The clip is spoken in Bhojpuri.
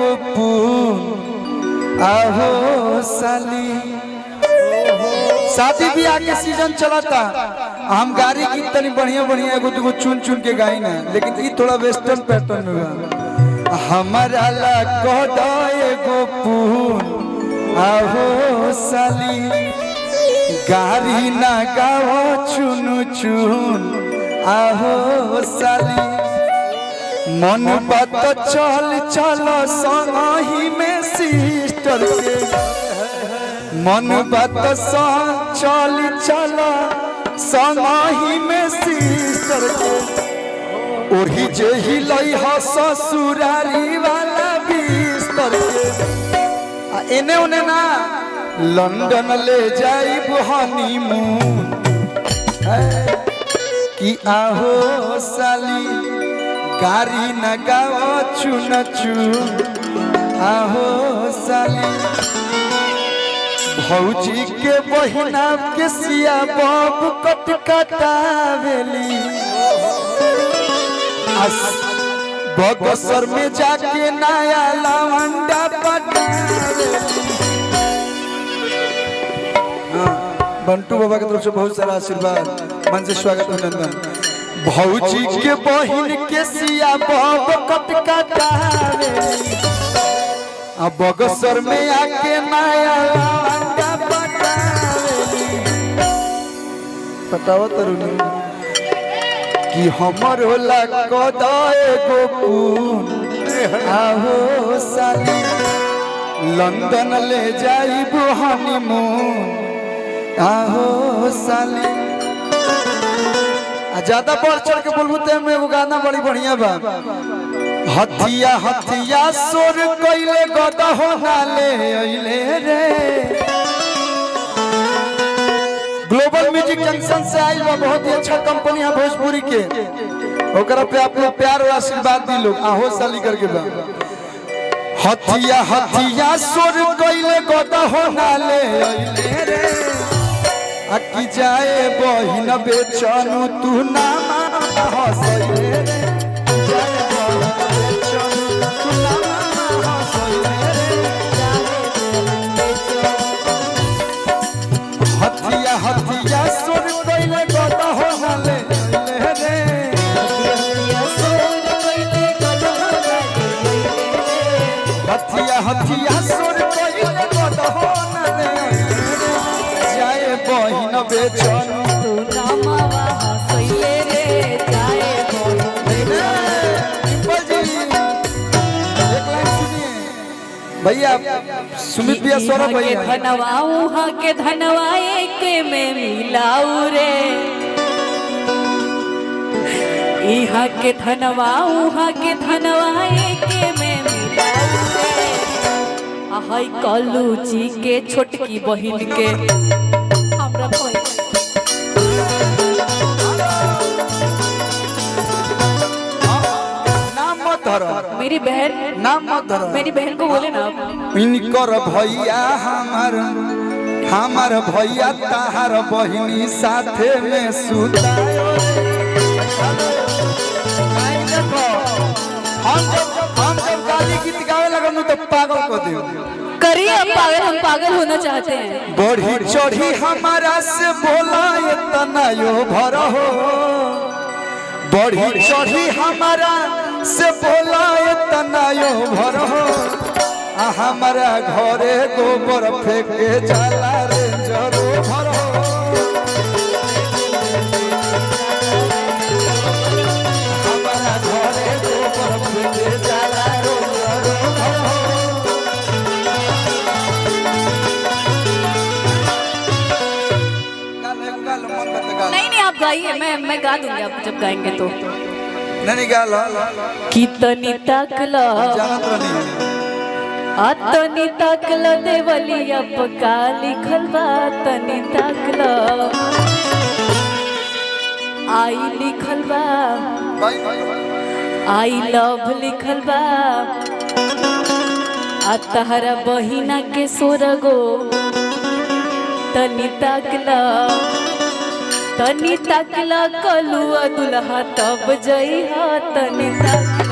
एगो पून आहो साली। शादी ब्याह के सीजन चलता, हम गाड़ी की तनी बढ़िया बढ़िया एगो दुगो चुन चुन के गाई ना, लेकिन ये थोड़ा वेस्टर्न पैटर्न में बा। हमारा ला कह एगो पून आहो साली, गाड़ी ना गाओ चुन चुन आहो साली। मन बात चल चलो संगही में सिस्टर के, मन बात चल चलो संगही में सिस्टर के। ओढ़ी जे हिलई ह ससुरारी वाला बिस्तर के, एने ओने ना लंदन ले जाइब हनीमून कि आहो साली, गाड़ी न गाओ चुन चुन आहो साली। भौजी के बहिना के सिया बाब कट कटावेली, बगसर में जाके नया लवंडा पटावेली। बंटू बाबा की तरफ से बहुत सारा आशीर्वाद, मन से स्वागत अभिनंदन। भौजी के बहिन के सिया बाब कट कटावेली, अब बगसर में आके नया लवंडा पटावेली। पटावा तरुणी कि हमर होला कद एगो पून आहो साली, लंदन ले जाइब हनीमून आहो साली। ज्यादा बढ़ चढ़ के बोलबू ते में एगो गाना बड़ी बढ़िया बा। हथिया हथिया सोर कइले गदा हो नाले अइले रे। ग्लोबल म्यूजिक जंक्शन से आई बा, बहुत ही अच्छा कंपनी है भोजपुरी के, ओकरा पे आप लोग प्यार और आशीर्वाद दी लोग आहो साली करके बा। हथिया हथिया सोर कइले गदा हो नाले अइले रे, अकी जाए बहिन बेचनु तू ना हसइले रे। जाए बहिन बेचनु तू ना हसइले रे। हथिया हथिया सुर कइले गदा हो नाले रे। हथिया हथिया सुर कइले गदा हो नाले रे। जाए बहिन बेचनु तू नामावा हसइले रे। जाए बहिन भैया सुमित भैया सौरभ भैया धनवा उहाँ के धनवा एक में मिलाऊ रे। इहाँ के धनवा उहाँ के धनवा एक में मिलाऊ रे। आहै कलूची के छोटकी बहिन के हमरा मेरी बहन नाम मत धरो, मेरी बहन को बोले ना इनकर भैया हमार भैया ताहार बहिनी साथे में सुतायो। हम जब गाली गीत गावे लगन तो पागल कर दे करिए। हम पागल होना चाहते हैं। बढ़ी चढ़ी हमारा से बोला इतना यो भर हो, बढ़ी चढ़ी हमारा से बोला इतना यो भर हो। हमारा घरे गोबर फेंके जाला रे जरो भर हो। हमारा घरे गोबर फेंके जाला रे जरो भर हो। नहीं आप गाइए, मैं गा दूंगी आप जब गाएंगे तो। नहीं गाला कितनी तकला जानत रहनी तनी तकल देवलिया पका लिखल बा। तनी तकल आई लिखल बा, आई लव लिखल बा। आ तहरा बहिना के सोरगो तनी तकला कलुआ दुल्हा तब जइहा। तनी तकला